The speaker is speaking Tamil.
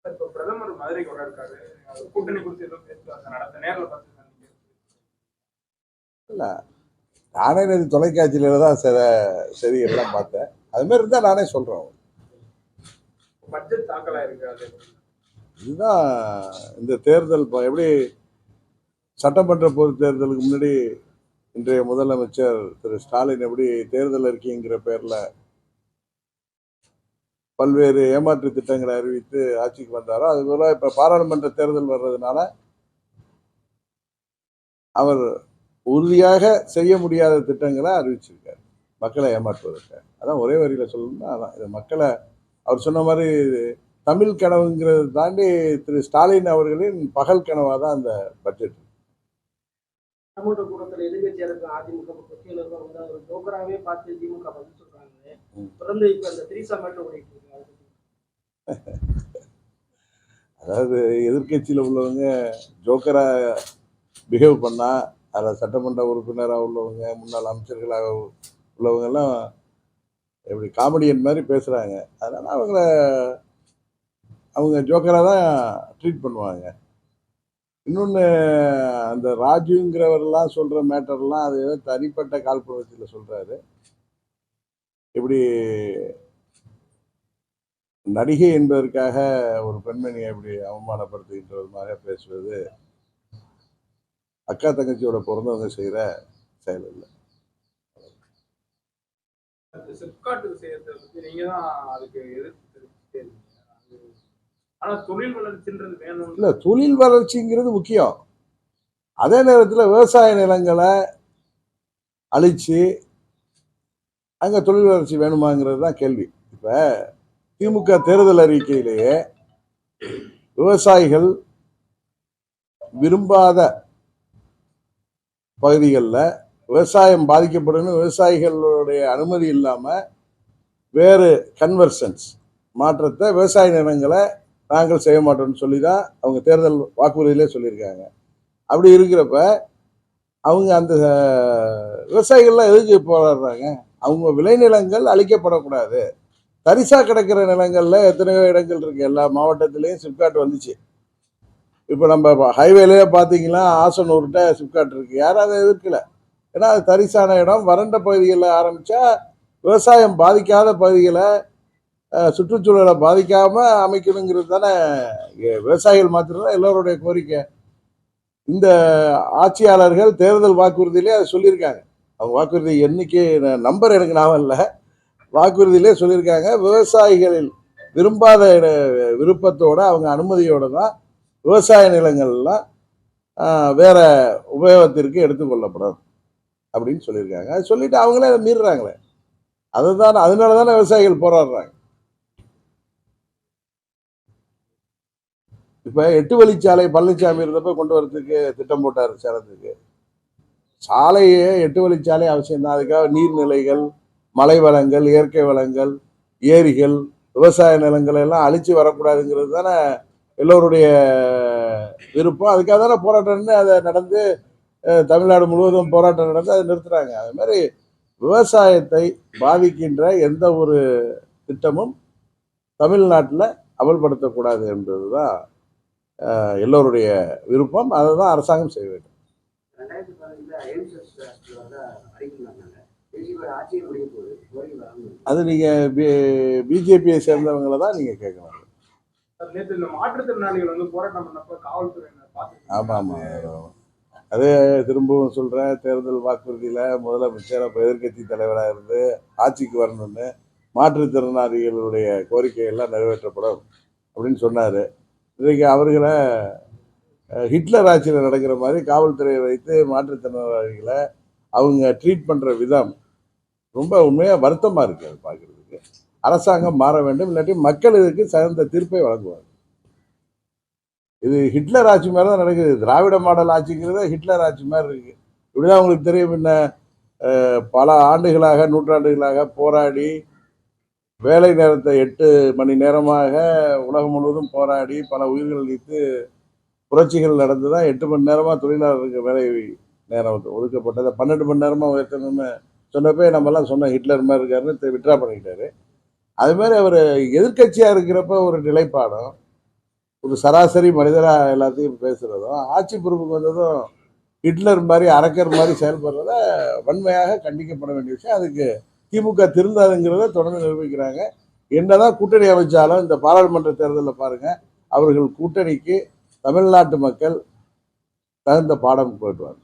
இப்போ பிரதமர் மதுரைக்கு வர இருக்காரு. கூட்டணி குறித்து எதுவும் பேச்சுவார்த்தை நடத்த நேரில் பார்த்து இல்ல, நானே நேற்று தொலைக்காட்சியில தான் சரி எல்லாம் பார்த்தேன். அது மாதிரி இருந்தா நானே சொல்றேன். பட்ஜெட் தாக்கலா இருக்காது. இதுதான் இந்த தேர்தல் எப்படி சட்டமன்ற பொது தேர்தலுக்கு முன்னாடி இன்றைய முதலமைச்சர் திரு ஸ்டாலின் எப்படி தேர்தல் அறிக்கைங்கிற பேர்ல பல்வேறு ஏமாற்று திட்டங்களை அறிவித்து ஆட்சிக்கு வந்தாரோ அதுபோல இப்ப பாராளுமன்ற தேர்தல் வர்றதுனால அவர் உறுதியாக செய்ய முடியாத திட்டங்களை அறிவிச்சிருக்காரு மக்களை ஏமாற்றுவதற்கு. அதான் ஒரே வரியில சொல்லணும்னா அதான் இது மக்களை அவர் சொன்ன மாதிரி தமிழ் கனவுங்கிறத தாண்டி திரு ஸ்டாலின் அவர்களின் பகல் கனவா தான் அந்த பட்ஜெட். சட்டமன்ற கூட்டத்தில் எதிர்கட்சியாக அதிமுக கட்சியினர்கள் வந்து அவர் ஜோக்கராகவே பார்த்து திமுக பதில் சொல்றாங்க. தொடர்ந்து இப்ப இந்த திரிசா மேட்டர் ஓடிட்டு இருக்கு. அதாவது எதிர்கட்சியில உள்ளவங்க ஜோக்கரா பிஹேவ் பண்ணா அதில் சட்டமன்ற உறுப்பினராக உள்ளவங்க முன்னாள் அமைச்சர்களாக உள்ளவங்க எல்லாம் எப்படி காமெடியன் மாதிரி பேசுறாங்க. அதனால அவங்க ஜோக்கராக தான் ட்ரீட் பண்ணுவாங்க. இன்னொன்று அந்த ராஜுங்கிறவரெல்லாம் சொல்ற மேட்டர்லாம் அது ஏதோ தனிப்பட்ட காழ்ப்புணர்ச்சியில் சொல்றாரு. இப்படி நடிகை என்பதற்காக ஒரு பெண்மணியை இப்படி அவமானப்படுத்துகின்ற விதமாக பேசுவது அக்கா தங்கச்சியோட பிறந்தவங்க செய்யற செயல் இல்லை. சிப்காட் விஷயத்தை பத்தி நீங்க தான் அதுக்கு எதிர்த்து ஆனா தொழில் வளர்ச்சின்றது வேணும் இல்ல, தொழில் வளர்ச்சிங்கிறது முக்கியம். அதே நேரத்தில் விவசாய நிலங்களை அழிச்சு அங்க தொழில் வளர்ச்சி வேணுமாங்கிறது தான் கேள்வி. இப்ப திமுக தேர்தல் அறிக்கையிலேயே விவசாயிகள் விரும்பாத பகுதிகளில் விவசாயம் பாதிக்கப்படும், விவசாயிகளுடைய அனுமதி இல்லாம வேறு கன்வர்சன்ஸ் மாற்றத்தை விவசாய நிலங்களை நாங்கள் செய்ய மாட்டோம்னு சொல்லி தான் அவங்க தேர்தல் வாக்குறுதியிலே சொல்லியிருக்காங்க. அப்படி இருக்கிறப்ப அவங்க அந்த விவசாயிகள்லாம் எதுக்கு போராடுறாங்க? அவங்க விளைநிலங்கள் அழிக்கப்படக்கூடாது. தரிசா கிடக்கிற நிலங்கள்ல எத்தனையோ இடங்கள் இருக்கு, எல்லா மாவட்டத்திலையும் சிப்காட் வந்துச்சு. இப்போ நம்ம ஹைவேலேயே பார்த்தீங்கன்னா ஆசனூர்கிட்ட சிப்காட் இருக்கு, யாரும் அதை எதிர்க்கல. ஏன்னா அது தரிசான இடம். வறண்ட பகுதிகளில் ஆரம்பிச்சா விவசாயம் பாதிக்காத பகுதிகளை சுற்றுச்சூழலை பாதிக்காம அமைக்கணுங்கிறது தானே விவசாயிகள் மாத்திரம் எல்லோருடைய கோரிக்கை. இந்த ஆட்சியாளர்கள் தேர்தல் வாக்குறுதியிலே அதை சொல்லியிருக்காங்க. அவங்க வாக்குறுதி எண்ணிக்கை நம்பர் எனக்கு ஞாபகம் இல்லை, வாக்குறுதியிலே சொல்லியிருக்காங்க விவசாயிகளில் விரும்பாத விருப்பத்தோட அவங்க அனுமதியோட தான் விவசாய நிலங்கள்லாம் வேற உபயோகத்திற்கு எடுத்துக்கொள்ளப்படும் அப்படின்னு சொல்லியிருக்காங்க. அது சொல்லிட்டு அவங்களே அதை மீறுறாங்களே. அதுதான், அதனால தானே விவசாயிகள் போராடுறாங்க. இப்ப 8 வழிச்சாலை பழனிசாமி இருந்தப்ப கொண்டு வரதுக்கு திட்டம் போட்டார் சேலத்துக்கு. சாலையே 8 வழிச்சாலை அவசியம் தான். அதுக்காக நீர்நிலைகள், மலை வளங்கள், இயற்கை வளங்கள், ஏரிகள், விவசாய நிலங்களை எல்லாம் அழிச்சு வரக்கூடாதுங்கிறது தானே எல்லோருடைய விருப்பம். அதுக்காக தானே போராட்டம்னு அதை நடந்து தமிழ்நாடு முழுவதும் போராட்டம் நடந்து அதை நிறுத்துறாங்க. அது மாதிரி விவசாயத்தை பாதிக்கின்ற எந்த ஒரு திட்டமும் தமிழ்நாட்டில் அமல்படுத்தக்கூடாது என்பதுதான் எல்லோருடைய விருப்பம். அதை தான் அரசாங்கம் செய்ய வேண்டும். அது நீங்க பிஜேபியை சேர்ந்தவங்களை தான் நீங்க கேட்கணும். மாற்றுத்திறனாளிகள் வந்து போராட்டம் பண்ணப்ப காவல்துறையினர் ஆமா ஆமா, அது திரும்பவும் சொல்றேன், தேர்தல் வாக்குறுதியில முதலமைச்சர் அப்ப எதிர்கட்சி தலைவராக இருந்து ஆட்சிக்கு வரணும்னு மாற்றுத்திறனாளிகளுடைய கோரிக்கைகள்லாம் நிறைவேற்றப்படும் அப்படின்னு சொன்னாரு. இன்றைக்கு அவர்களை ஹிட்லர் ஆட்சியில் நடக்கிற மாதிரி காவல்துறையை வைத்து மாற்றுத்திறனாளிகளை அவங்க ட்ரீட் பண்ற விதம் ரொம்ப உண்மையாக வருத்தமாக இருக்குது. அது பார்க்குறதுக்கு அரசாங்கம் மாற வேண்டும், இல்லாட்டி மக்கள் இதுக்கு சிறந்த தீர்ப்பை வழங்குவாங்க. இது ஹிட்லர் ஆட்சி மாதிரி தான் நடக்குது. திராவிட மாடல் ஆட்சிங்கிறத ஹிட்லர் ஆட்சி மாதிரி இருக்கு. இப்படிதான் உங்களுக்கு தெரியும், என்ன பல ஆண்டுகளாக நூற்றாண்டுகளாக போராடி வேலை நேரத்தை 8 மணி நேரமாக உலகம் முழுவதும் போராடி பல உயிர்கள் அளித்து புரட்சிகள் நடந்து தான் 8 மணி நேரமாக தொழிலாளருக்கு வேலை நேரம் ஒதுக்கப்பட்டதை 12 மணி நேரமாக உயர்த்தணும்னு சொன்னப்போ நம்மலாம் சொன்னோம் ஹிட்லர் மாதிரி இருக்காருன்னு விட்ரா பண்ணிக்கிட்டாரு. அது மாதிரி அவர் எதிர்கட்சியாக இருக்கிறப்ப ஒரு நிலைப்பாடும், ஒரு சராசரி மனிதராக எல்லாத்தையும் பேசுகிறதும், ஆட்சி பொறுப்புக்கு வந்ததும் ஹிட்லர் மாதிரி அரக்கர் மாதிரி செயல்படுறத வன்மையாக கண்டிக்கப்பட வேண்டிய விஷயம். அதுக்கு திமுக திருந்தாதுங்கிறத தொடர்ந்து நிரூபிக்கிறாங்க. என்னதான் கூட்டணி அமைச்சாலும் இந்த பாராளுமன்ற தேர்தலில் பாருங்க, அவர்கள் கூட்டணிக்கு தமிழ்நாட்டு மக்கள் தகுந்த பாடம் போட்டுவாங்க.